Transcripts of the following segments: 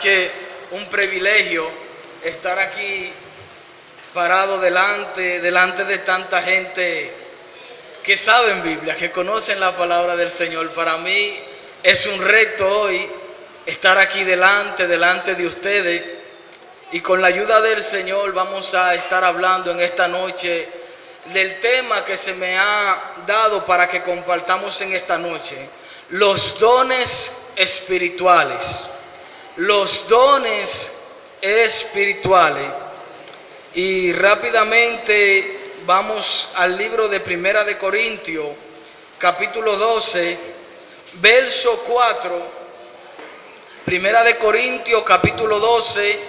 que un privilegio estar aquí parado delante de tanta gente que saben Biblia, que conocen la palabra del Señor. Para mí es un reto hoy estar aquí delante de ustedes, y con la ayuda del Señor vamos a estar hablando en esta noche del tema que se me ha dado para que compartamos en esta noche: los dones espirituales. Los dones espirituales. Y rápidamente vamos al libro de Primera de Corintios, capítulo 12, verso 4. Primera de Corintios, capítulo 12,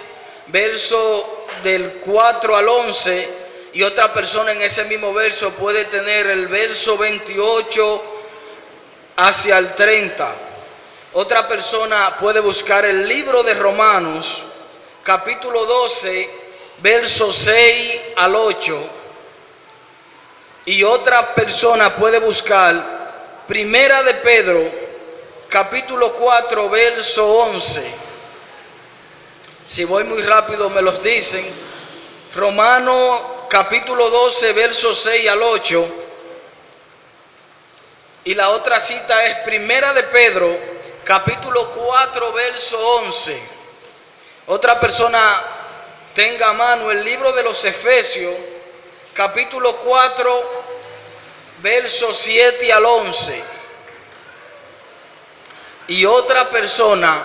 verso del 4 al 11. Y otra persona en ese mismo verso puede tener el verso 28 hacia el 30. Otra persona puede buscar el libro de Romanos, capítulo 12, versos 6 al 8. Y otra persona puede buscar Primera de Pedro, capítulo 4, verso 11. Si voy muy rápido me los dicen. Romanos, capítulo 12, versos 6 al 8. Y la otra cita es Primera de Pedro, capítulo 4, verso 11. Otra persona tenga a mano el libro de los Efesios, capítulo 4, versos 7 al 11. Y otra persona,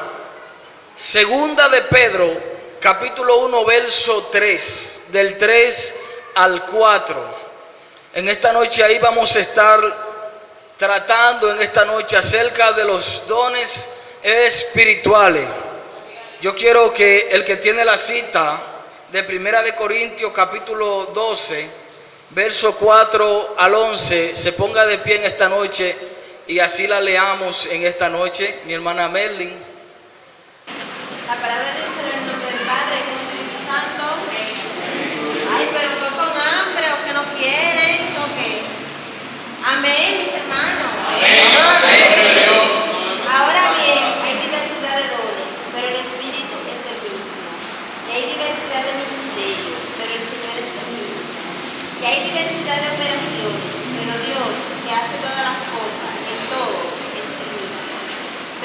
Segunda de Pedro, capítulo 1, verso 3, del 3 al 4. En esta noche ahí vamos a estar tratando en esta noche acerca de los dones espirituales. Yo quiero que el que tiene la cita de Primera de Corintios, capítulo 12, verso 4 al 11, se ponga de pie en esta noche y así la leamos en esta noche. Mi hermana Merlin. La palabra dice en el nombre del Padre y del Espíritu Santo. Ay, pero fue con hambre o que no quieren o qué. Amén, mis hermanos. Amén. Ahora bien, hay diversidad de dones, pero el Espíritu es el mismo. Y hay diversidad de ministerios, pero el Señor es el mismo. Y hay diversidad de operaciones, pero Dios, que hace todas las cosas en todo, es el mismo.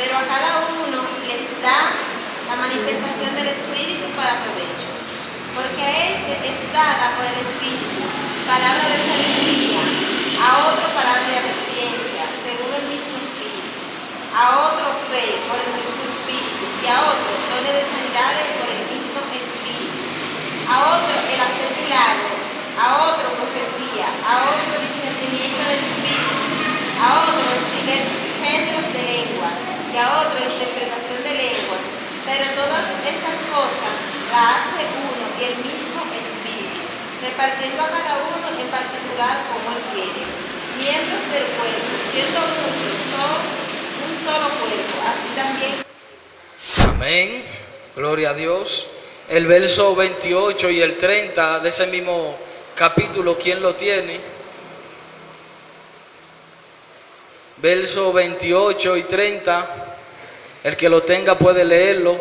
Pero a cada uno les da la manifestación del Espíritu para provecho. Porque a este es dada por el Espíritu palabra de sabiduría, a otro palabra de ciencia, según el mismo Espíritu, a otro fe por el mismo Espíritu, y a otro dones de sanidades por el mismo Espíritu, a otro el hacer milagros, a otro profecía, a otro discernimiento del Espíritu, a otro diversos géneros de lengua, y a otro interpretación de lenguas. Pero todas estas cosas las hace uno y el mismo Espíritu, repartiendo a cada uno en particular como Él quiere. Miembros del cuerpo, siendo muchos, son un solo cuerpo, así también. Amén, gloria a Dios. El verso 28 y el 30 de ese mismo capítulo, ¿quién lo tiene? Verso 28 y 30, el que lo tenga puede leerlo.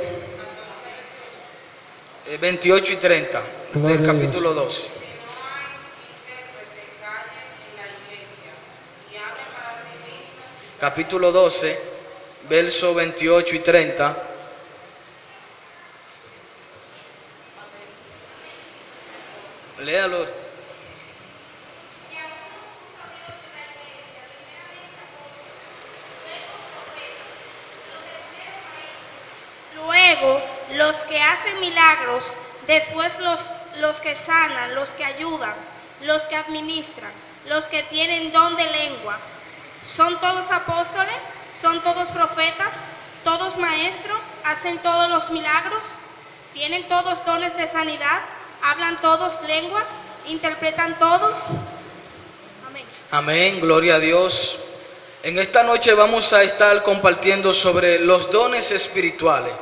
28 y 30 del capítulo 12. Capítulo 12, verso 28 y 30. Léalo. Luego, los que hacen milagros, después los que sanan, los que ayudan, los que administran, los que tienen don de lenguas. ¿Son todos apóstoles? ¿Son todos profetas? ¿Todos maestros? ¿Hacen todos los milagros? ¿Tienen todos dones de sanidad? ¿Hablan todos lenguas? ¿Interpretan todos? Amén. Amén, gloria a Dios. En esta noche vamos a estar compartiendo sobre los dones espirituales.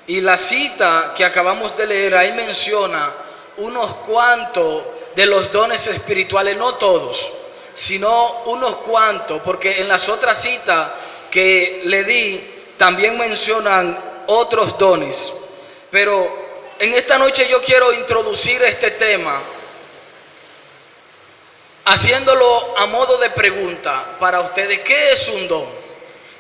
Y la cita que acabamos de leer ahí menciona unos cuantos de los dones espirituales, no todos, sino unos cuantos, porque en las otras citas que le di también mencionan otros dones. Pero en esta noche yo quiero introducir este tema haciéndolo a modo de pregunta para ustedes. ¿Qué es un don?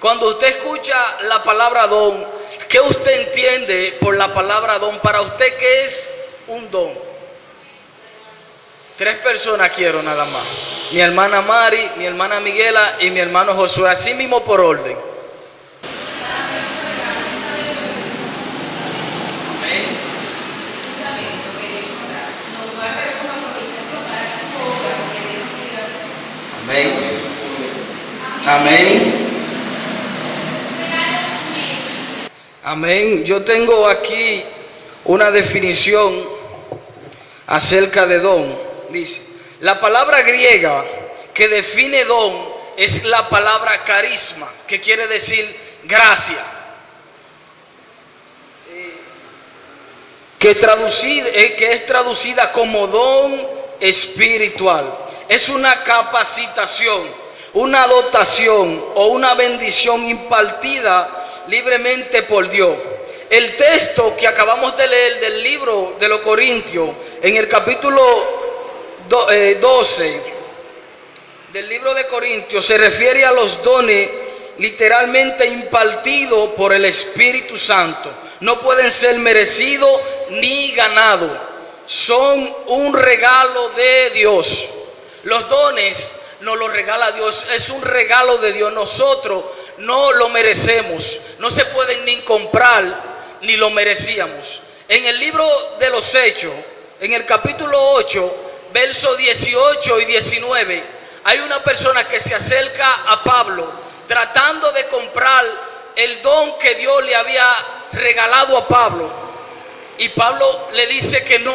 Cuando usted escucha la palabra don, ¿qué usted entiende por la palabra don? Para usted, ¿qué es un don? 3 personas quiero nada más. Mi hermana Mari, mi hermana Miguela y mi hermano Josué. Así mismo por orden. Amén. Amén. Amén. Yo tengo aquí una definición acerca de don. Dice, la palabra griega que define don es la palabra carisma, que quiere decir gracia, que es traducida como don espiritual. Es una capacitación, una dotación o una bendición impartida libremente por Dios. El texto que acabamos de leer del libro de los Corintios, en el capítulo 12 del libro de Corintios, se refiere a los dones literalmente impartidos por el Espíritu Santo. No pueden ser merecidos ni ganados, son un regalo de Dios. Los dones nos los regala Dios, es un regalo de Dios. Nosotros no lo merecemos, no se pueden ni comprar ni lo merecíamos. En el libro de los Hechos, en el capítulo 8, versos 18 y 19, hay una persona que se acerca a Pablo tratando de comprar el don que Dios le había regalado a Pablo. Y Pablo le dice que no,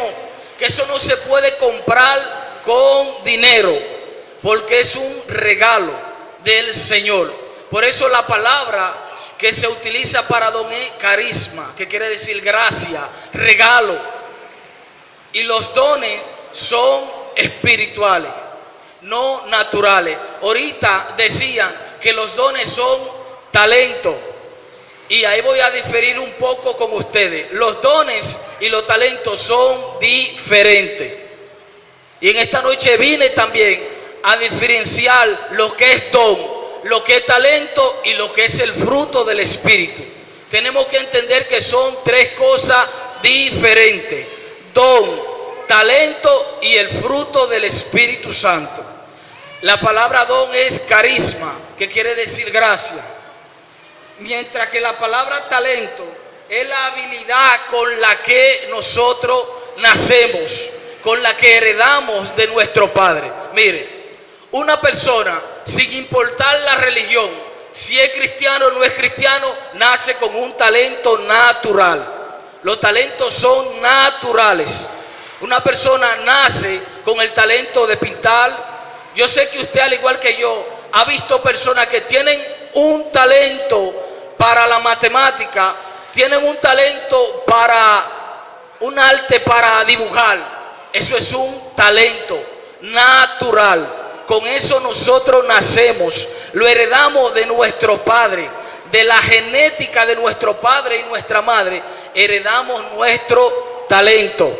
que eso no se puede comprar con dinero, porque es un regalo del Señor. Por eso la palabra que se utiliza para don es carisma, que quiere decir gracia, regalo. Y los dones son espirituales, no naturales. Ahorita decían que los dones son talento, y ahí voy a diferir un poco con ustedes. Los dones y los talentos son diferentes. Y en esta noche vine también a diferenciar lo que es don, lo que es talento y lo que es el fruto del Espíritu. Tenemos que entender que son 3 cosas diferentes: don, talento y el fruto del Espíritu Santo. La palabra don es carisma, que quiere decir gracia, mientras que la palabra talento es la habilidad con la que nosotros nacemos, con la que heredamos de nuestro Padre. Mire, una persona, sin importar la religión, si es cristiano o no es cristiano, nace con un talento natural. Los talentos son naturales. Una persona nace con el talento de pintar. Yo sé que usted, al igual que yo, ha visto personas que tienen un talento para la matemática, tienen un talento para un arte para dibujar. Eso es un talento natural. Con eso nosotros nacemos, lo heredamos de nuestro Padre, de la genética de nuestro padre y nuestra madre, heredamos nuestro talento.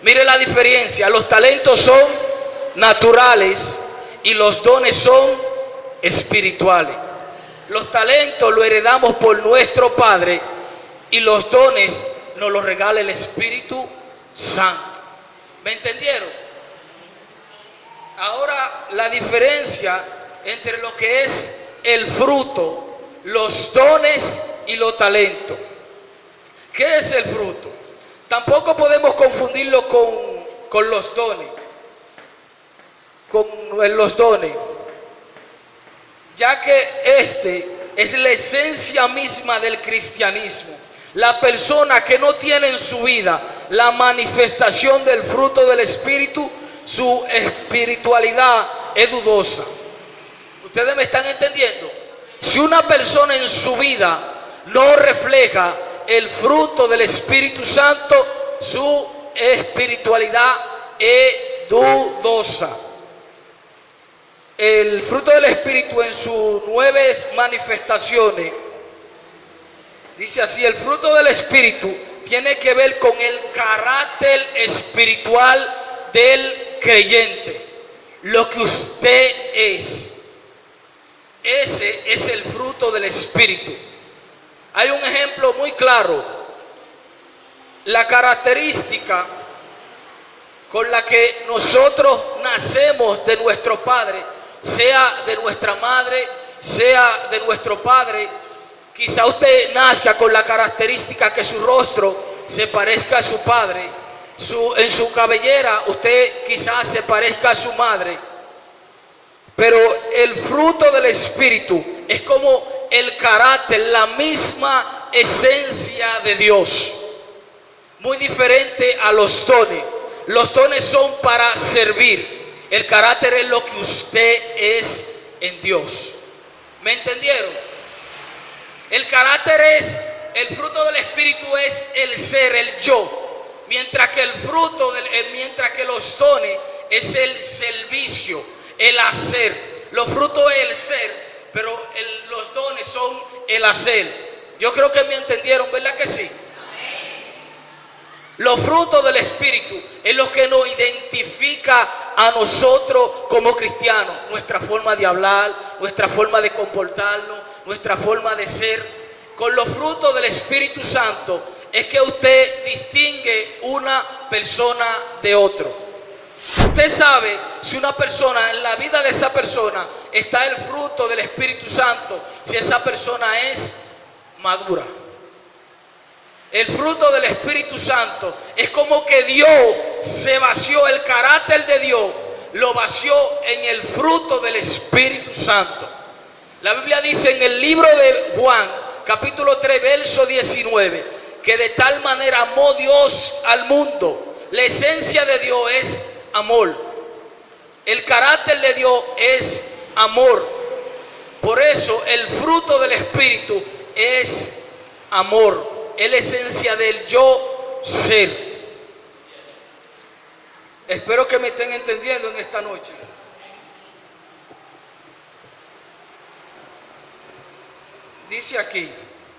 Mire la diferencia: los talentos son naturales y los dones son espirituales. Los talentos los heredamos por nuestro Padre y los dones nos los regala el Espíritu Santo. ¿Me entendieron? Ahora, la diferencia entre lo que es el fruto, los dones y los talentos. ¿Qué es el fruto? Tampoco podemos confundirlo con los dones. Con los dones, ya que este es la esencia misma del cristianismo. La persona que no tiene en su vida la manifestación del fruto del Espíritu, su espiritualidad es dudosa. ¿Ustedes me están entendiendo? Si una persona en su vida no refleja el fruto del Espíritu Santo, su espiritualidad es dudosa. El fruto del Espíritu en sus 9 manifestaciones Dice así: el fruto del Espíritu tiene que ver con el carácter espiritual del creyente, lo que usted es. Ese es el fruto del Espíritu. Hay un ejemplo muy claro. La característica con la que nosotros nacemos de nuestro padre, sea de nuestra madre, sea de nuestro padre, quizá usted nazca con la característica que su rostro se parezca a su padre, en su cabellera usted quizás se parezca a su madre, pero el fruto del Espíritu es como el carácter, la misma esencia de Dios, muy diferente a los dones. Los dones son para servir, el carácter es lo que usted es en Dios. ¿Me entendieron? El carácter es, el fruto del Espíritu es el ser, el yo, mientras que mientras que los dones es el servicio, el hacer. Los frutos es el ser, pero los dones son el hacer. Yo creo que me entendieron, ¿verdad que sí? Los frutos del Espíritu es lo que nos identifica a nosotros como cristianos. Nuestra forma de hablar, nuestra forma de comportarnos, nuestra forma de ser. Con los frutos del Espíritu Santo es que usted distingue una persona de otro. Usted sabe si una persona, en la vida de esa persona está el fruto del Espíritu Santo, si esa persona es madura. El fruto del Espíritu Santo es como que Dios se vació, el carácter de Dios lo vació en el fruto del Espíritu Santo. La Biblia dice en el libro de Juan, capítulo 3, verso 19, que de tal manera amó Dios al mundo. La esencia de Dios es amor. El carácter de Dios es amor. Por eso el fruto del Espíritu es amor. Es la esencia del yo ser. Espero que me estén entendiendo en esta noche. Dice aquí,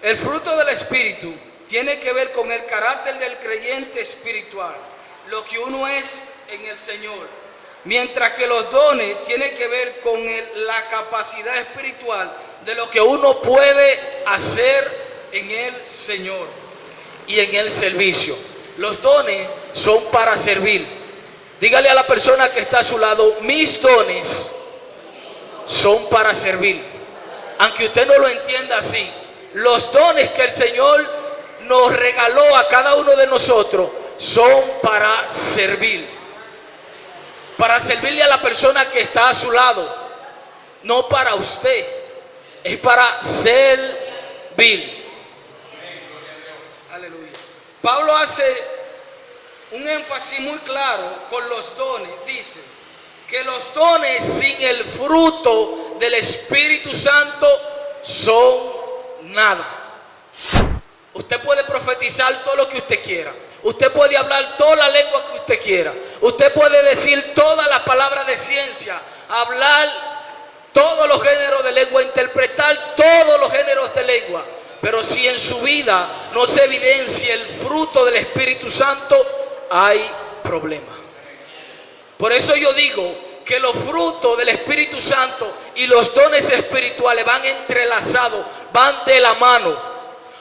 el fruto del Espíritu tiene que ver con el carácter del creyente espiritual, lo que uno es en el Señor, mientras que los dones tienen que ver con la capacidad espiritual de lo que uno puede hacer en el Señor y en el servicio. Los dones son para servir. Dígale a la persona que está a su lado: mis dones son para servir. Aunque usted no lo entienda así, los dones que el Señor nos regaló a cada uno de nosotros son para servir. Para servirle a la persona que está a su lado, no para usted, es para servir. Aleluya. Pablo hace un énfasis muy claro con los dones. Dice que los dones sin el fruto del Espíritu Santo son nada. Usted puede profetizar todo lo que usted quiera. Usted puede hablar toda la lengua que usted quiera. Usted puede decir todas las palabras de ciencia, hablar todos los géneros de lengua, interpretar todos los géneros de lengua. Pero si en su vida no se evidencia el fruto del Espíritu Santo, hay problema. Por eso yo digo que los frutos del Espíritu Santo y los dones espirituales van entrelazados, van de la mano.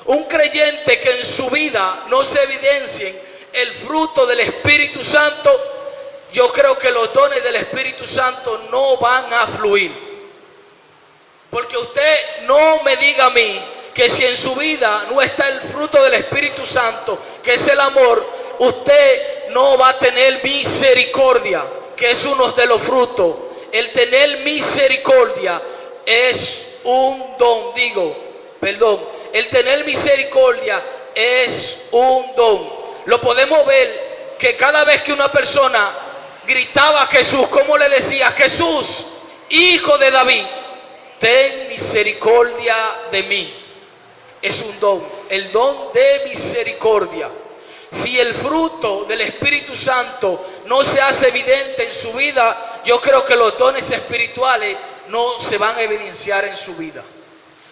Un creyente que en su vida no se evidencien el fruto del Espíritu Santo, yo creo que los dones del Espíritu Santo no van a fluir. Porque usted no me diga a mí que si en su vida no está el fruto del Espíritu Santo, que es el amor, usted no va a tener misericordia, que es uno de los frutos. El tener misericordia es un don, el tener misericordia es un don. Lo podemos ver que cada vez que una persona gritaba a Jesús, ¿cómo le decía? Jesús, hijo de David, ten misericordia de mí. Es un don, el don de misericordia. Si el fruto del Espíritu Santo no se hace evidente en su vida, yo creo que los dones espirituales no se van a evidenciar en su vida.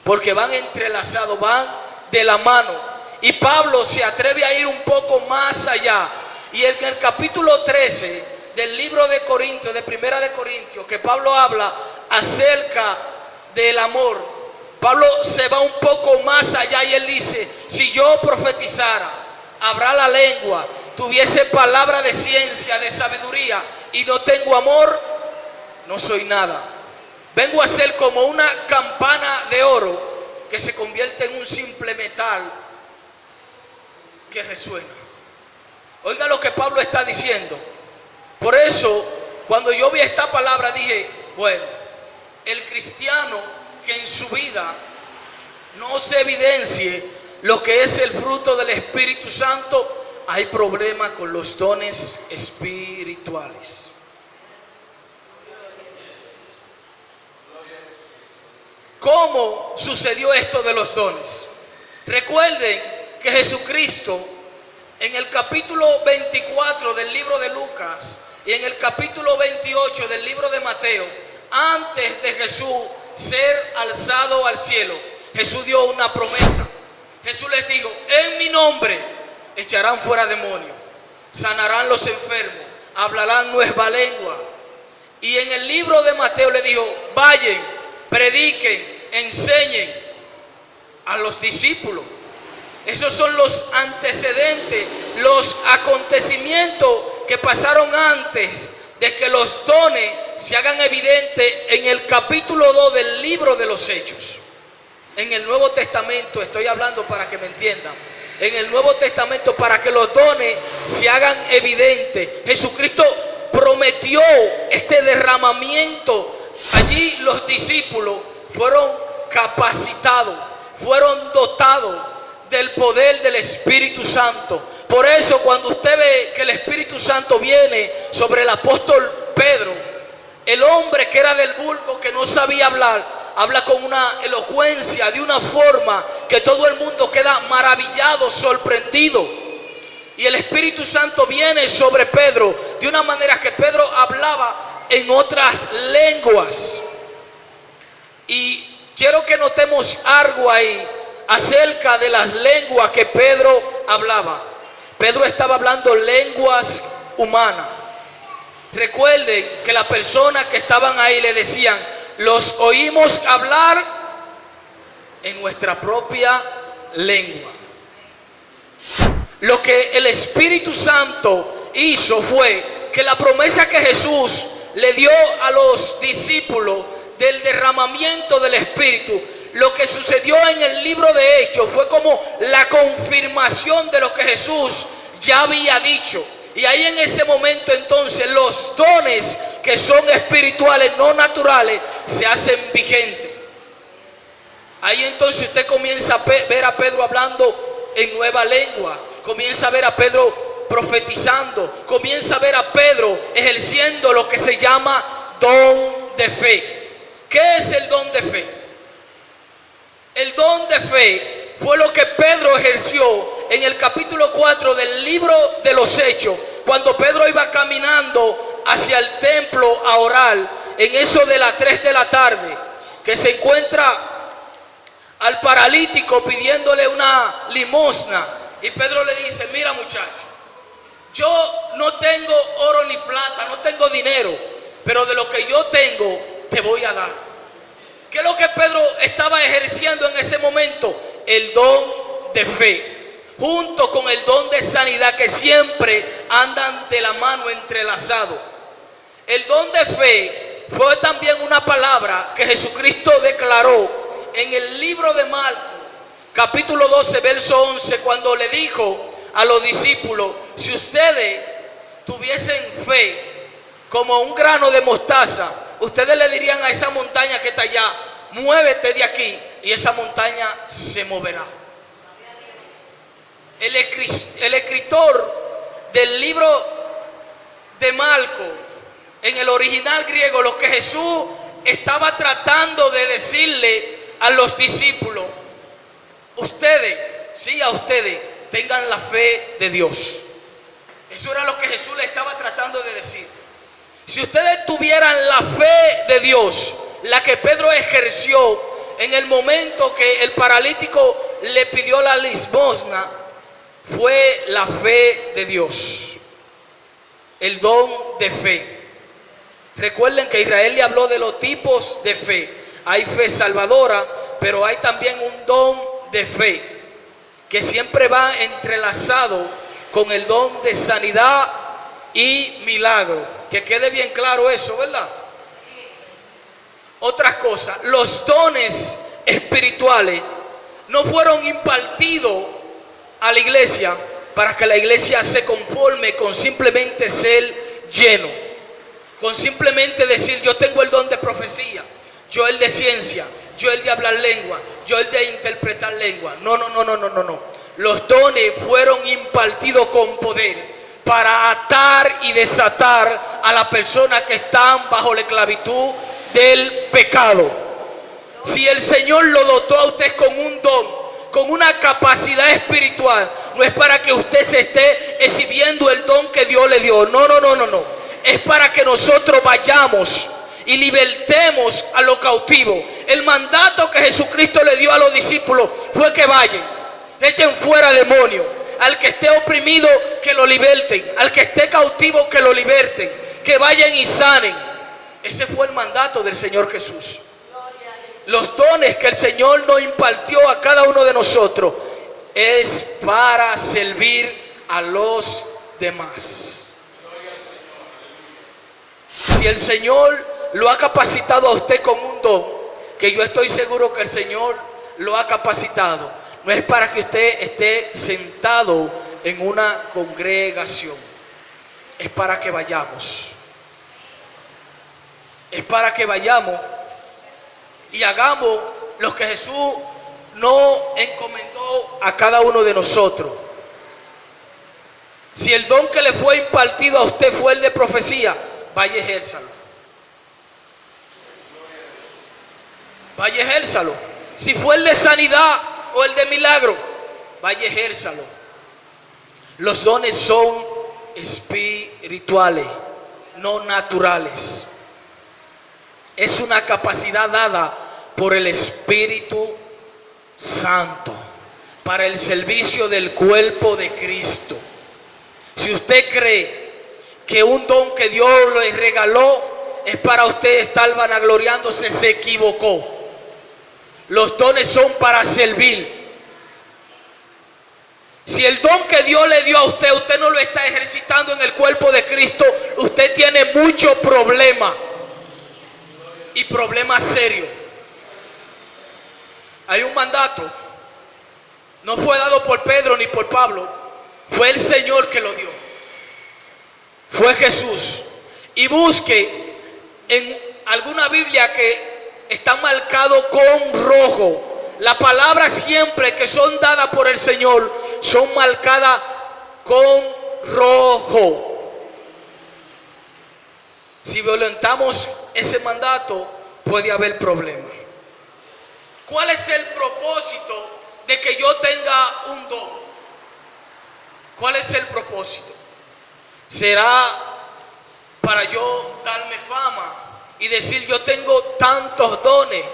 Porque van entrelazados, van de la mano. Y Pablo se atreve a ir un poco más allá. Y en el capítulo 13 del libro de Corintios, de Primera de Corintios, que Pablo habla acerca del amor, Pablo se va un poco más allá y él dice: si yo profetizara, habrá la lengua, tuviese palabra de ciencia, de sabiduría, y no tengo amor, no soy nada. Vengo a ser como una campana de oro que se convierte en un simple metal que resuena. Oiga lo que Pablo está diciendo. Por eso, cuando yo vi esta palabra dije: bueno, el cristiano que en su vida no se evidencie lo que es el fruto del Espíritu Santo, hay problemas con los dones espirituales. ¿Cómo sucedió esto de los dones? Recuerden que Jesucristo, en el capítulo 24 del libro de Lucas y en el capítulo 28 del libro de Mateo, antes de Jesús ser alzado al cielo, Jesús dio una promesa. Jesús les dijo: en mi nombre echarán fuera demonios, sanarán los enfermos, hablarán nueva lengua. Y en el libro de Mateo le dijo: vayan, prediquen, enseñen a los discípulos. Esos son los antecedentes, los acontecimientos que pasaron antes de que los dones se hagan evidentes en el capítulo 2 del libro de los Hechos. En el Nuevo Testamento, estoy hablando para que me entiendan, en el Nuevo Testamento, para que los dones se hagan evidentes, Jesucristo prometió este derramamiento. Allí los discípulos fueron capacitados, fueron dotados del poder del Espíritu Santo. Por eso, cuando usted ve que el Espíritu Santo viene sobre el apóstol Pedro, el hombre que era del vulgo, que no sabía hablar, habla con una elocuencia, de una forma que todo el mundo queda maravillado, sorprendido. Y el Espíritu Santo viene sobre Pedro de una manera que Pedro hablaba en otras lenguas. Y quiero que notemos algo ahí acerca de las lenguas que Pedro hablaba. Pedro estaba hablando lenguas humanas. Recuerden que las personas que estaban ahí le decían: los oímos hablar en nuestra propia lengua. Lo que el Espíritu Santo hizo fue que la promesa que Jesús le dio a los discípulos del derramamiento del Espíritu, lo que sucedió en el libro de Hechos fue como la confirmación de lo que Jesús ya había dicho. Y ahí en ese momento entonces los dones que son espirituales, no naturales, se hacen vigentes. Ahí entonces usted comienza a ver a Pedro hablando en nueva lengua, comienza a ver a Pedro profetizando, comienza a ver a Pedro ejerciendo lo que se llama don de fe. ¿Qué es el don de fe? El don de fe fue lo que Pedro ejerció en el capítulo 4 del libro de los Hechos, cuando Pedro iba caminando hacia el templo a orar, en eso de las 3 de la tarde, que se encuentra al paralítico pidiéndole una limosna, y Pedro le dice: mira muchacho, yo no tengo oro ni plata, no tengo dinero, pero de lo que yo tengo te voy a dar. ¿Qué es lo que Pedro estaba ejerciendo en ese momento? El don de fe, junto con el don de sanidad, que siempre andan de la mano entrelazados. El don de fe fue también una palabra que Jesucristo declaró en el libro de Marcos, capítulo 12, verso 11, cuando le dijo a los discípulos: si ustedes tuviesen fe como un grano de mostaza, ustedes le dirían a esa montaña que está allá: muévete de aquí, y esa montaña se moverá. El escritor del libro de Marcos, en el original griego, lo que Jesús estaba tratando de decirle a los discípulos: ustedes, sí, a ustedes, tengan la fe de Dios. Eso era lo que Jesús le estaba tratando de decir. Si ustedes tuvieran la fe de Dios, la que Pedro ejerció en el momento que el paralítico le pidió la limosna fue la fe de Dios, el don de fe. Recuerden que Israel le habló de los tipos de fe. Hay fe salvadora, pero hay también un don de fe que siempre va entrelazado con el don de sanidad y milagro. Que quede bien claro eso, ¿verdad? Otras cosas, los dones espirituales no fueron impartidos a la iglesia para que la iglesia se conforme con simplemente ser lleno, con simplemente decir yo tengo el don de profecía, yo el de ciencia, yo el de hablar lengua, yo el de interpretar lengua. No. Los dones fueron impartidos con poder para atar y desatar a las personas que están bajo la esclavitud del pecado. Si el Señor lo dotó a usted con un don, con una capacidad espiritual, no es para que usted se esté exhibiendo el don que Dios le dio. No. Es para que nosotros vayamos y libertemos a los cautivos. El mandato que Jesucristo le dio a los discípulos fue que vayan, echen fuera demonios. Al que esté oprimido, que lo liberten. Al que esté cautivo, que lo liberten. Que vayan y sanen. Ese fue el mandato del Señor Jesús. Los dones que el Señor nos impartió a cada uno de nosotros es para servir a los demás. Si el Señor lo ha capacitado a usted con un don, que yo estoy seguro que el Señor lo ha capacitado, no es para que usted esté sentado en una congregación, es para que vayamos. Es para que vayamos y hagamos lo que Jesús nos encomendó a cada uno de nosotros. Si el don que le fue impartido a usted fue el de profecía, vaya y ejérzalo. Vaya y ejérzalo. Si fue el de sanidad o el de milagro, vaya y ejérzalo. Los dones son espirituales, no naturales. Es una capacidad dada por el Espíritu Santo para el servicio del cuerpo de Cristo. Si usted cree que un don que Dios le regaló es para usted estar vanagloriándose, se equivocó. Los dones son para servir. Si el don que Dios le dio a usted, usted no lo está ejercitando en el cuerpo de Cristo, usted tiene mucho problema. Y problemas serios. Hay un mandato. No fue dado por Pedro ni por Pablo. Fue el Señor que lo dio. Fue Jesús. Y busque en alguna Biblia que está marcado con rojo. La palabra siempre que son dadas por el Señor son marcadas con rojo. Si violentamos ese mandato, puede haber problemas. ¿Cuál es el propósito de que yo tenga un don? ¿Cuál es el propósito? ¿Será para yo darme fama y decir yo tengo tantos dones?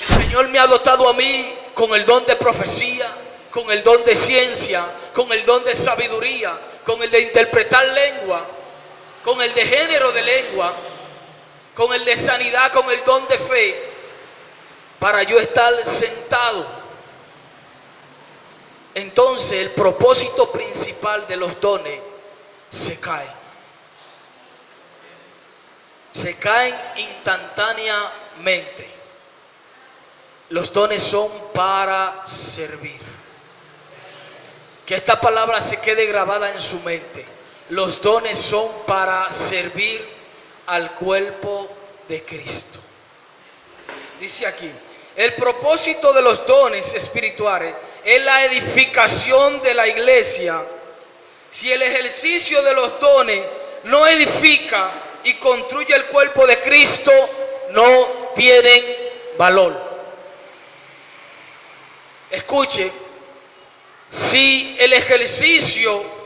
El Señor me ha dotado a mí con el don de profecía, con el don de ciencia, con el don de sabiduría, con el de interpretar lengua, con el de género de lengua, con el de sanidad, con el don de fe, para yo estar sentado. Entonces el propósito principal de los dones se cae. Se caen instantáneamente. Los dones son para servir. Que esta palabra se quede grabada en su mente. Los dones son para servir al cuerpo de Cristo. Dice aquí, el propósito de los dones espirituales es la edificación de la iglesia. Si el ejercicio de los dones no edifica y construye el cuerpo de Cristo, no tienen valor. Escuche, si el ejercicio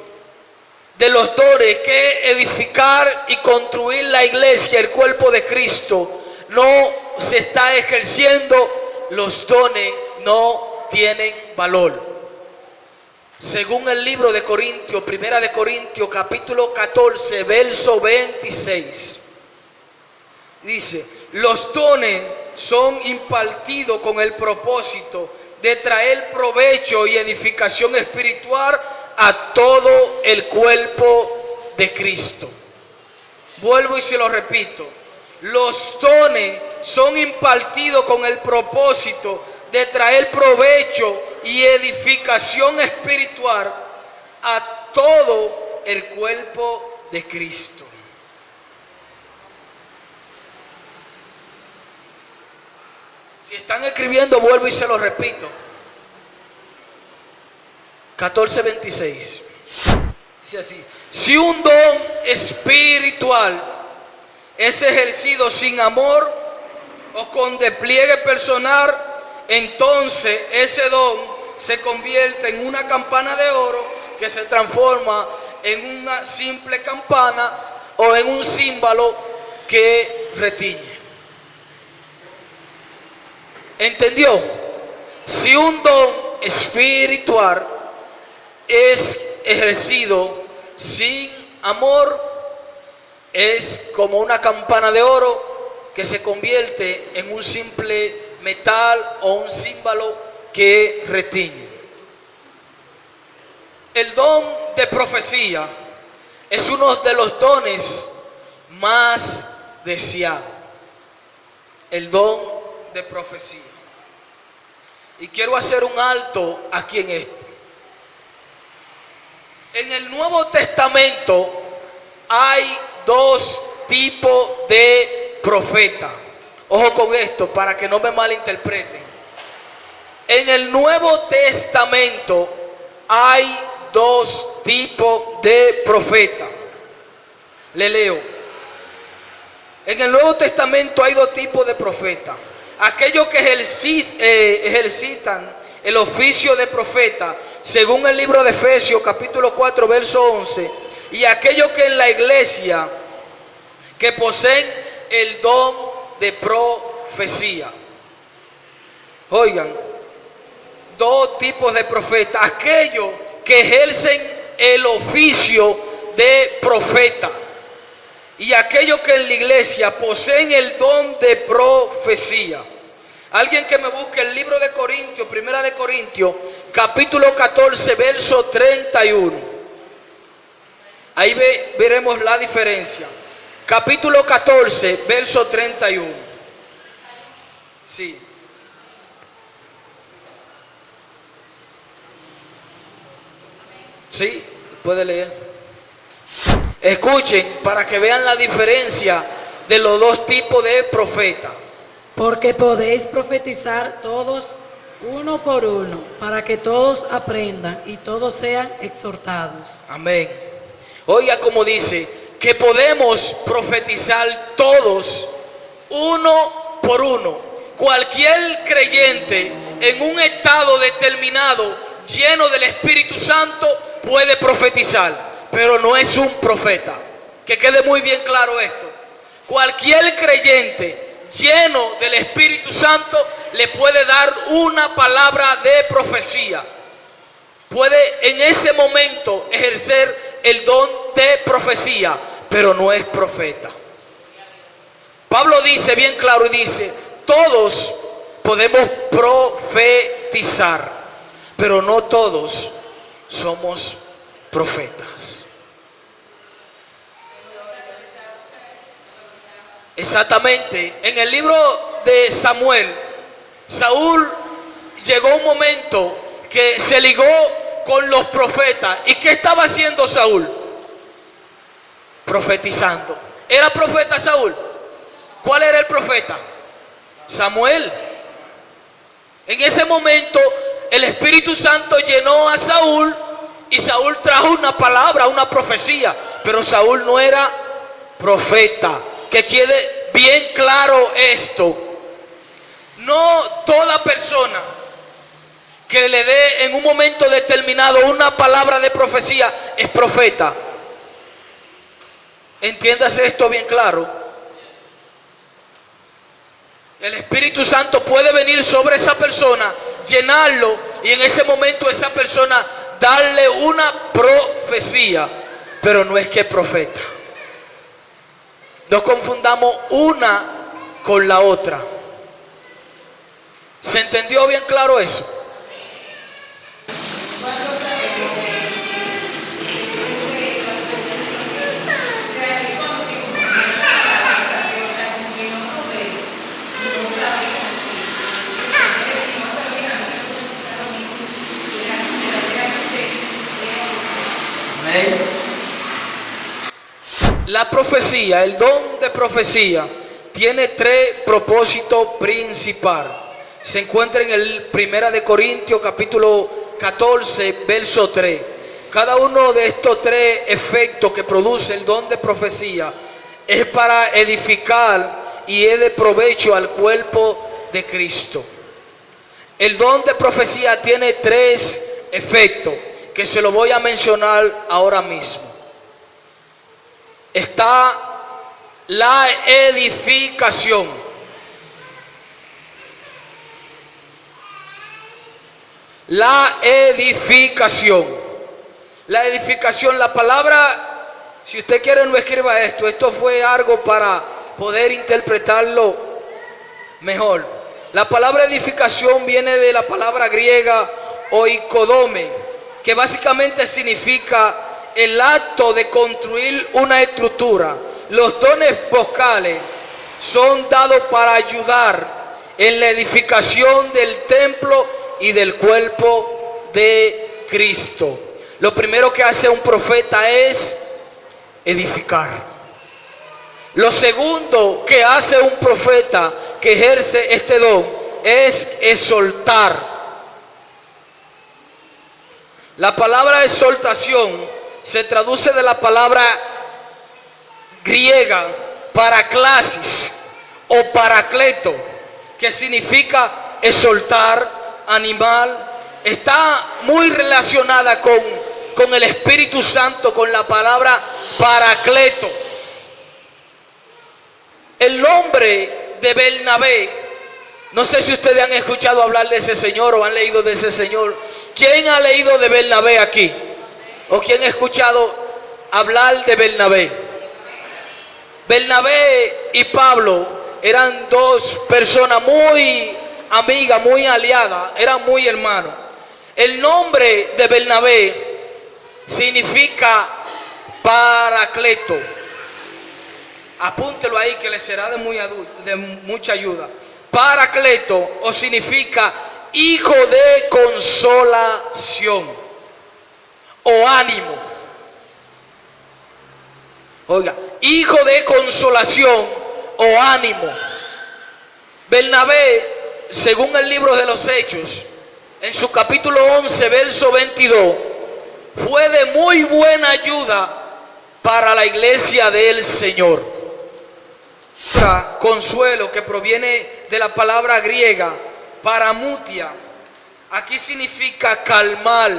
de los dones, que es edificar y construir la iglesia, el cuerpo de Cristo, no se está ejerciendo, los dones no tienen valor. Según el libro de Corintios, Primera de Corintios, capítulo 14, verso 26. Dice, los dones son impartidos con el propósito de traer provecho y edificación espiritual a todo el cuerpo de Cristo. Vuelvo y se lo repito. Los dones son impartidos con el propósito de traer provecho y edificación espiritual a todo el cuerpo de Cristo. Si están escribiendo, vuelvo y se lo repito. 14:26. Dice así: si un don espiritual es ejercido sin amor o con despliegue personal, entonces ese don se convierte en una campana de oro que se transforma en una simple campana o en un címbalo que retiñe. ¿Entendió? Si un don espiritual es ejercido sin amor, es como una campana de oro que se convierte en un simple metal o un címbalo que retiñe. El don de profecía es uno de los dones más deseados. El don de profecía. Y quiero hacer un alto aquí en esto. En el Nuevo Testamento hay dos tipos de profetas. Ojo con esto para que no me malinterpreten. En el Nuevo Testamento hay dos tipos de profetas. Le leo. En el Nuevo Testamento hay dos tipos de profetas. Aquellos que ejercitan el oficio de profeta, según el libro de Efesios capítulo 4, verso 11, y aquellos que en la iglesia que poseen el don de profecía. Oigan, dos tipos de profetas: aquellos que ejercen el oficio de profeta y aquellos que en la iglesia poseen el don de profecía. Alguien que me busque el libro de Corintios, Primera de Corintios, capítulo 14, verso 31. Ahí veremos la diferencia. Capítulo 14, verso 31. Sí. Sí, puede leer. Escuchen para que vean la diferencia de los dos tipos de profetas. Porque podéis profetizar todos uno por uno, para que todos aprendan y todos sean exhortados. Amén. Oiga como dice, que podemos profetizar todos uno por uno. Cualquier creyente en un estado determinado, lleno del Espíritu Santo, puede profetizar, pero no es un profeta. Que quede muy bien claro esto. Cualquier creyente lleno del Espíritu Santo le puede dar una palabra de profecía. Puede en ese momento ejercer el don de profecía, pero no es profeta. Pablo dice bien claro y dice, todos podemos profetizar, pero no todos somos profetas. Exactamente. En el libro de Samuel, Saúl llegó un momento que se ligó con los profetas. ¿Y qué estaba haciendo Saúl? Profetizando. ¿Era profeta Saúl? ¿Cuál era el profeta? Samuel. En ese momento el Espíritu Santo llenó a Saúl y Saúl trajo una palabra, una profecía, pero Saúl no era profeta. Que quede bien claro esto. No toda persona que le dé en un momento determinado una palabra de profecía es profeta. Entiéndase esto bien claro. El Espíritu Santo puede venir sobre esa persona llenarlo y en ese momento esa persona darle una profecía, pero no es que es profeta. No confundamos una con la otra. ¿Se entendió bien claro eso? La profecía, el don de profecía, tiene tres propósitos principales. Se encuentra en el 1 de Corintios capítulo 14, verso 3. Cada uno de estos tres efectos que produce el don de profecía es para edificar y es de provecho al cuerpo de Cristo. El don de profecía tiene tres efectos que se lo voy a mencionar ahora mismo. Está la edificación. La edificación. La edificación, la palabra, si usted quiere no escriba esto. Esto fue algo para poder interpretarlo mejor. La palabra edificación viene de la palabra griega oikodome, que básicamente significa el acto de construir una estructura. Los dones vocales son dados para ayudar en la edificación del templo y del cuerpo de Cristo. Lo primero que hace un profeta es edificar. Lo segundo que hace un profeta que ejerce este don es exhortar. La palabra exhortación se traduce de la palabra griega paraclasis o paracleto, que significa exhortar, animar. Está muy relacionada con el Espíritu Santo, con la palabra paracleto. El nombre de Bernabé, no sé si ustedes han escuchado hablar de ese señor o han leído de ese señor. ¿Quién ha leído de Bernabé aquí? ¿O quién ha escuchado hablar de Bernabé? Bernabé y Pablo eran dos personas muy amigas, muy aliadas, eran muy hermanos. El nombre de Bernabé significa paracleto. Apúntelo ahí que le será de mucha ayuda. Paracleto o significa hijo de consolación o ánimo. Oiga, hijo de consolación o ánimo. Bernabé, según el libro de los Hechos, en su capítulo 11, verso 22, fue de muy buena ayuda para la iglesia del Señor. Consuelo, que proviene de la palabra griega paramutia, aquí significa calmar,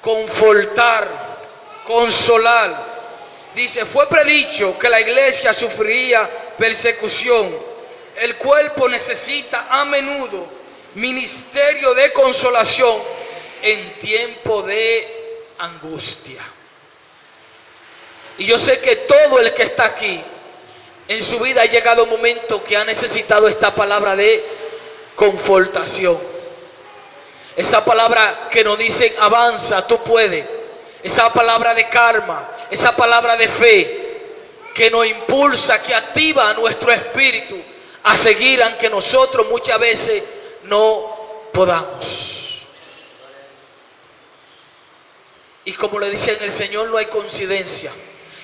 confortar, consolar. Dice, fue predicho que la iglesia sufriría persecución. El cuerpo necesita a menudo ministerio de consolación en tiempo de angustia. Y yo sé que todo el que está aquí, en su vida ha llegado un momento que ha necesitado esta palabra de confortación. Esa palabra que nos dicen avanza, tú puedes. Esa palabra de karma, esa palabra de fe que nos impulsa, que activa nuestro espíritu a seguir aunque nosotros muchas veces no podamos. Y como le decía en el Señor, no hay coincidencia.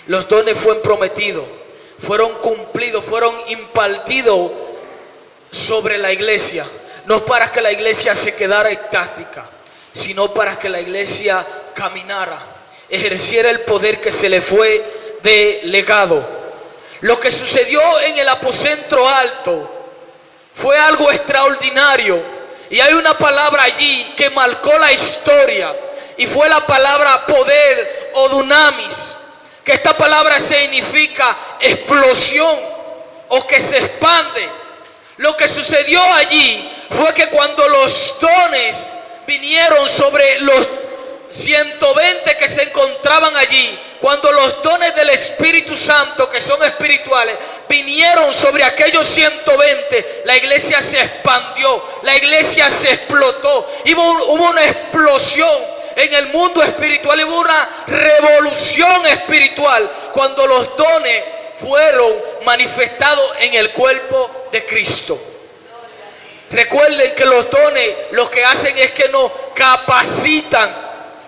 Los dones fueron prometidos, fueron cumplidos, fueron impartidos sobre la iglesia. No para que la iglesia se quedara estática, sino para que la iglesia caminara, ejerciera el poder que se le fue delegado. Lo que sucedió en el aposento alto fue algo extraordinario. Y hay una palabra allí que marcó la historia, y fue la palabra poder o dunamis, que esta palabra significa explosión o que se expande. Lo que sucedió allí fue que cuando los dones vinieron sobre los 120 que se encontraban allí, cuando los dones del Espíritu Santo, que son espirituales, vinieron sobre aquellos 120, la iglesia se expandió, la iglesia se explotó, hubo una explosión en el mundo espiritual, hubo una revolución espiritual cuando los dones fueron manifestados en el cuerpo de Cristo. Recuerden que los dones lo que hacen es que nos capacitan,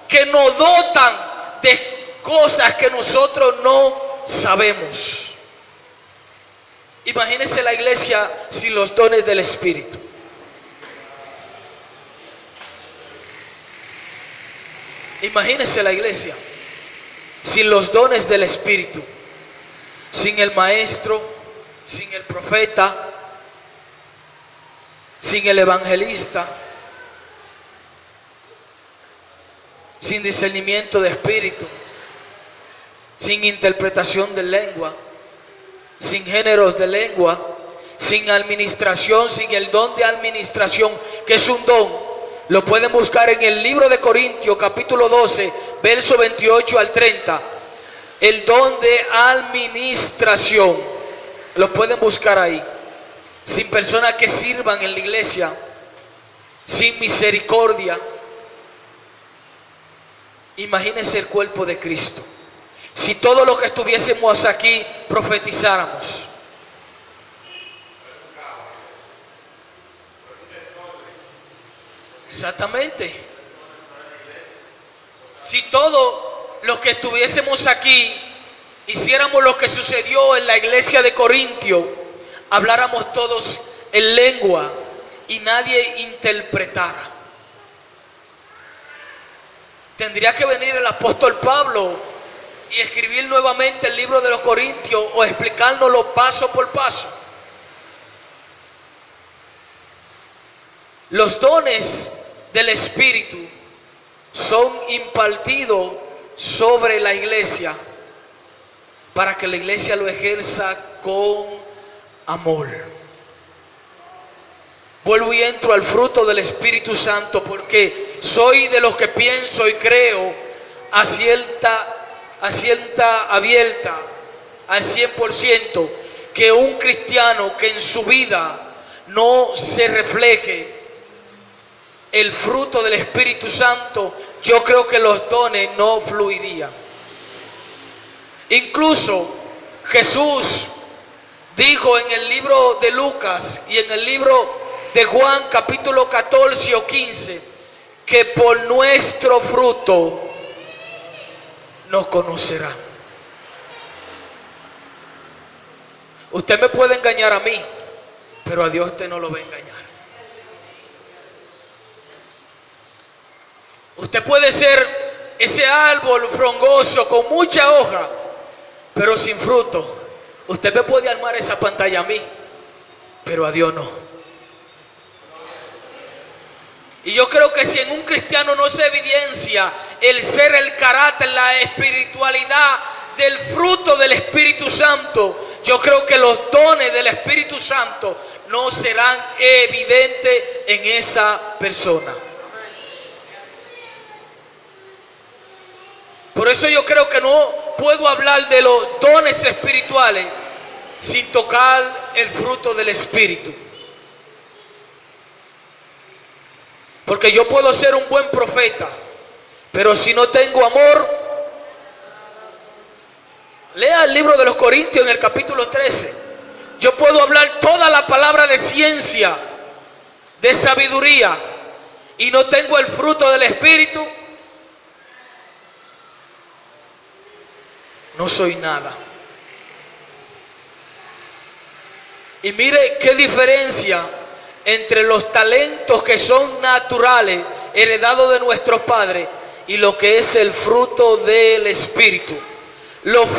que nos dotan de cosas que nosotros no sabemos. Imagínense la iglesia sin los dones del Espíritu. Imagínense la iglesia sin los dones del Espíritu, sin el maestro, sin el profeta, sin el evangelista, sin discernimiento de espíritu, sin interpretación de lengua, sin géneros de lengua, sin administración, sin el don de administración, que es un don. Lo pueden buscar en el libro de Corintios, capítulo 12, verso 28 al 30. El don de administración. Lo pueden buscar ahí. Sin personas que sirvan en la iglesia, sin misericordia. Imagínense el cuerpo de Cristo. Si todos los que estuviésemos aquí profetizáramos. Exactamente. Si todos los que estuviésemos aquí hiciéramos lo que sucedió en la iglesia de Corintio, habláramos todos en lengua y nadie interpretara. Tendría que venir el apóstol Pablo y escribir nuevamente el libro de los Corintios o explicárnoslo paso por paso. Los dones del Espíritu son impartidos sobre la iglesia para que la iglesia lo ejerza con amor. Vuelvo y entro al fruto del Espíritu Santo, porque soy de los que pienso y creo abierta al 100% que un cristiano que en su vida no se refleje el fruto del Espíritu Santo, yo creo que los dones no fluirían. Incluso Jesús dijo en el libro de Lucas y en el libro de Juan capítulo 14 o 15 que por nuestro fruto nos conocerá. Usted me puede engañar a mí, pero a Dios usted no lo va a engañar. Usted puede ser ese árbol frondoso con mucha hoja, pero sin fruto. Usted me puede armar esa pantalla a mí, pero a Dios no. Y yo creo que si en un cristiano no se evidencia el ser, el carácter, la espiritualidad del fruto del Espíritu Santo, yo creo que los dones del Espíritu Santo no serán evidentes en esa persona. Por eso yo creo que no puedo hablar de los dones espirituales sin tocar el fruto del Espíritu. Porque yo puedo ser un buen profeta, pero si no tengo amor, lea el libro de los Corintios en el capítulo 13. Yo puedo hablar toda la palabra de ciencia, de sabiduría, y no tengo el fruto del Espíritu, no soy nada. Y mire qué diferencia entre los talentos que son naturales, heredados de nuestros padres, y lo que es el fruto del Espíritu. Los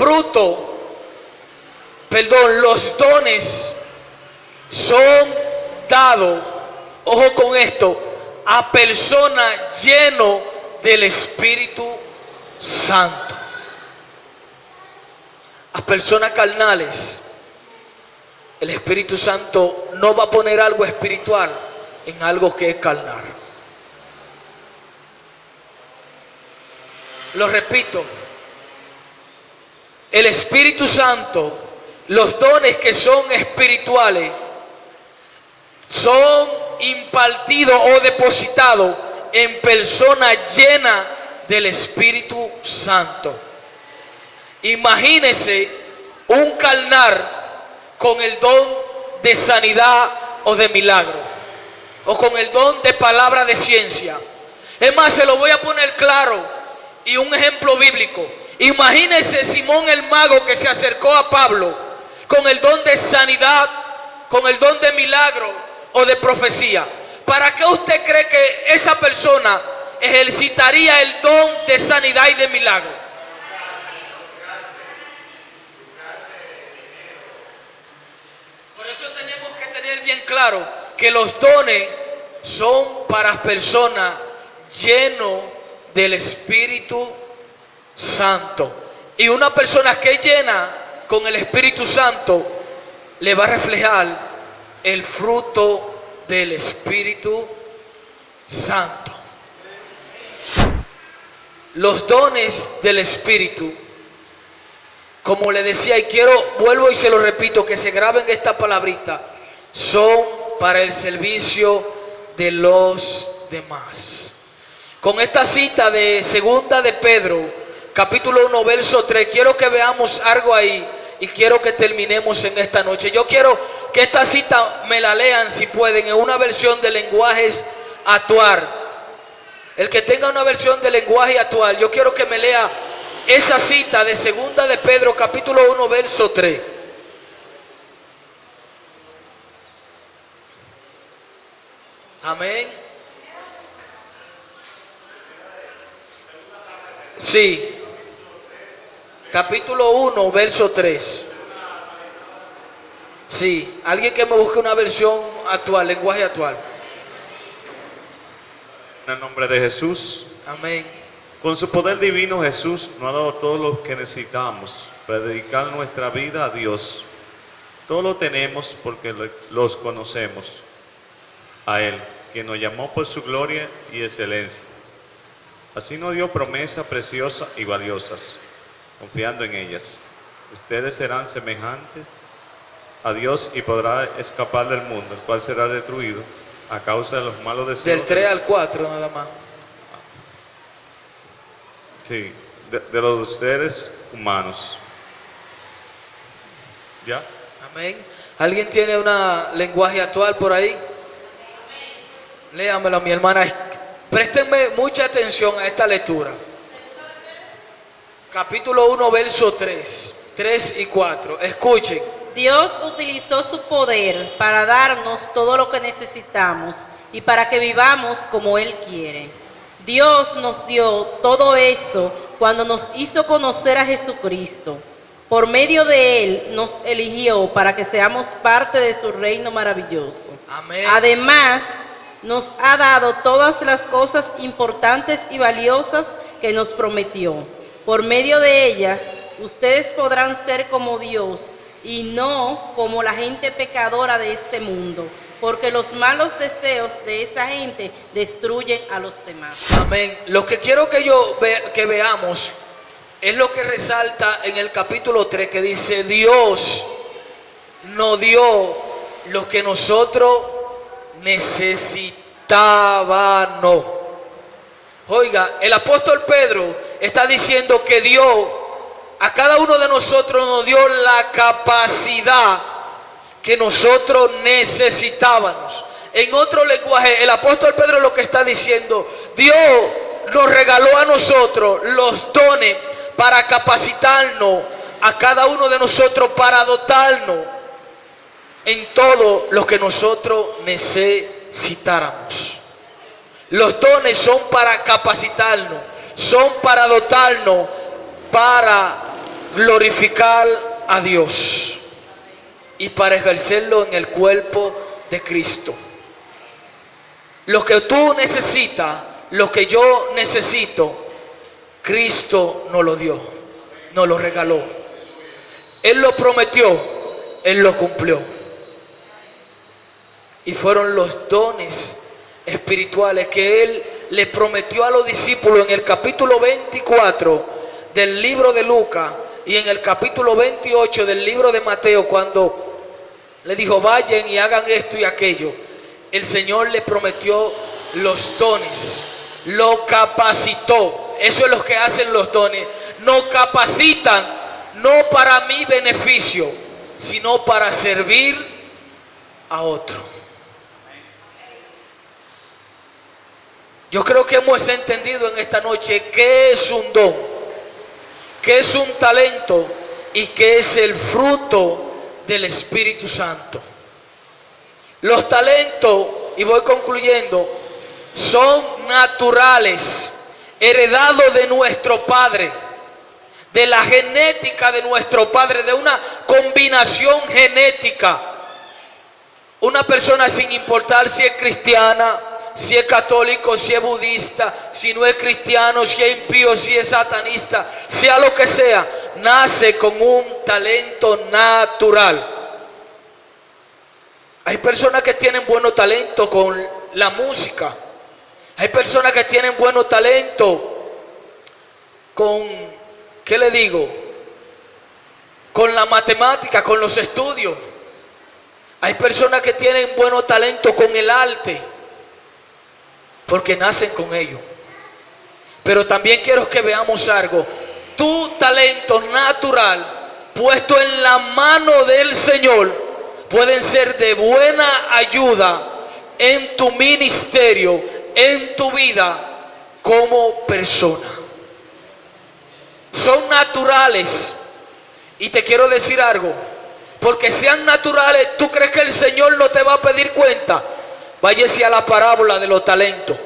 dones son dados, ojo con esto, a personas llenas del Espíritu Santo. A personas carnales, el Espíritu Santo no va a poner algo espiritual en algo que es carnal. Lo repito, el Espíritu Santo, los dones que son espirituales, son impartidos o depositados en personas llenas del Espíritu Santo. Imagínese un carnal con el don de sanidad o de milagro, o con el don de palabra de ciencia. Es más, se lo voy a poner claro y un ejemplo bíblico. Imagínese Simón el mago que se acercó a Pablo con el don de sanidad, con el don de milagro o de profecía. ¿Para qué usted cree que esa persona ejercitaría el don de sanidad y de milagro? Por eso tenemos que tener bien claro que los dones son para personas llenas del Espíritu Santo. Y una persona que es llena con el Espíritu Santo le va a reflejar el fruto del Espíritu Santo. Los dones del Espíritu, como le decía, y vuelvo y se lo repito, que se graben esta palabrita, son para el servicio de los demás. Con esta cita de segunda de Pedro, capítulo 1, verso 3, quiero que veamos algo ahí y quiero que terminemos en esta noche. Yo quiero que esta cita me la lean, si pueden, en una versión de lenguajes actual. El que tenga una versión de lenguaje actual, yo quiero que me lea esa cita de segunda de Pedro, capítulo 1, verso 3. Amén. Sí. Capítulo 1, verso 3. Sí. Alguien que me busque una versión actual, lenguaje actual. En el nombre de Jesús. Amén. Con su poder divino Jesús nos ha dado todo lo que necesitamos para dedicar nuestra vida a Dios. Todo lo tenemos porque los conocemos a Él, quien nos llamó por su gloria y excelencia. Así nos dio promesas preciosas y valiosas, confiando en ellas. Ustedes serán semejantes a Dios y podrán escapar del mundo, el cual será destruido a causa de los malos deseos. Del 3 al 4 nada más. Sí, de los seres humanos. ¿Ya? Amén. ¿Alguien tiene un lenguaje actual por ahí? Léamelo, mi hermana. Préstenme mucha atención a esta lectura. Capítulo 1, verso 3 y 4. Escuchen. Dios utilizó su poder para darnos todo lo que necesitamos y para que vivamos como Él quiere. Dios nos dio todo eso cuando nos hizo conocer a Jesucristo. Por medio de Él nos eligió para que seamos parte de su reino maravilloso. Amén. Además, nos ha dado todas las cosas importantes y valiosas que nos prometió. Por medio de ellas, ustedes podrán ser como Dios y no como la gente pecadora de este mundo, porque los malos deseos de esa gente destruyen a los demás. Amén. Lo que quiero que veamos es lo que resalta en el capítulo 3, que dice: Dios nos dio lo que nosotros necesitábamos. Oiga, el apóstol Pedro está diciendo que Dios a cada uno de nosotros nos dio la capacidad que nosotros necesitábamos. En otro lenguaje, el apóstol Pedro lo que está diciendo: Dios nos regaló a nosotros los dones para capacitarnos a cada uno de nosotros, para dotarnos en todo lo que nosotros necesitáramos. Los dones son para capacitarnos, son para dotarnos, para glorificar a Dios y para ejercerlo en el cuerpo de Cristo. Lo que tú necesitas, lo que yo necesito, Cristo nos lo dio, nos lo regaló. Él lo prometió, Él lo cumplió. Y fueron los dones espirituales que Él le prometió a los discípulos en el capítulo 24 del libro de Lucas y en el capítulo 28 del libro de Mateo, cuando le dijo vayan y hagan esto y aquello. El Señor le prometió los dones, lo capacitó. Eso es lo que hacen los dones. Nos capacitan no para mi beneficio, sino para servir a otro. Yo creo que hemos entendido en esta noche qué es un don, qué es un talento y qué es el fruto del Espíritu Santo. Los talentos, y voy concluyendo, son naturales, heredados de nuestro Padre, de la genética de nuestro Padre, de una combinación genética. Una persona, sin importar si es cristiana, si es católico, si es budista, si no es cristiano, si es impío, si es satanista, sea lo que sea, nace con un talento natural. Hay personas que tienen buenos talentos con la música. Hay personas que tienen buenos talentos con, ¿qué le digo? Con la matemática, con los estudios. Hay personas que tienen buenos talentos con el arte, porque nacen con ello. Pero también quiero que veamos algo. Tu talento natural, puesto en la mano del Señor, pueden ser de buena ayuda en tu ministerio, en tu vida como persona. Son naturales. Y te quiero decir algo. Porque sean naturales, ¿tú crees que el Señor no te va a pedir cuenta? Váyase a la parábola de los talentos.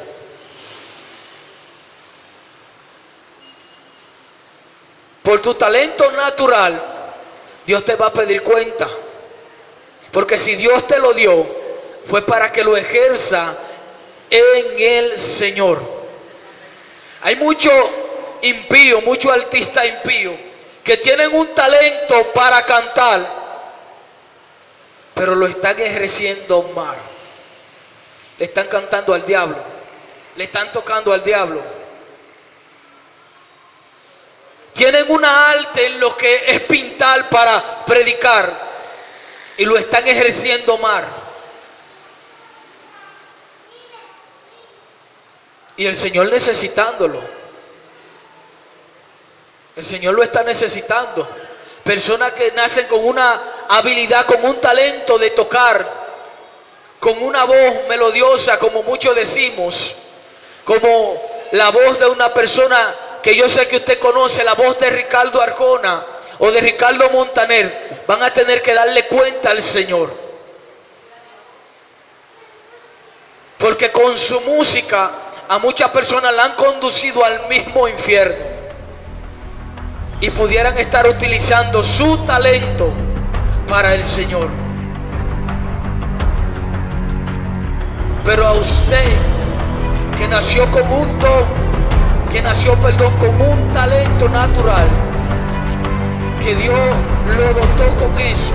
Por tu talento natural, Dios te va a pedir cuenta. Porque si Dios te lo dio, fue para que lo ejerza en el Señor. Hay muchos impíos, muchos artistas impíos, que tienen un talento para cantar, pero lo están ejerciendo mal. Le están cantando al diablo, le están tocando al diablo. Tienen una arte en lo que es pintar para predicar y lo están ejerciendo mal. Y el Señor necesitándolo. El Señor lo está necesitando. Personas que nacen con una habilidad, con un talento de tocar, con una voz melodiosa, como muchos decimos, como la voz de una persona que yo sé que usted conoce, la voz de Ricardo Arjona o de Ricardo Montaner. Van a tener que darle cuenta al Señor, porque con su música a muchas personas la han conducido al mismo infierno. Y pudieran estar utilizando su talento para el Señor. Pero a usted que nació con un don, con un talento natural, que Dios lo dotó con eso,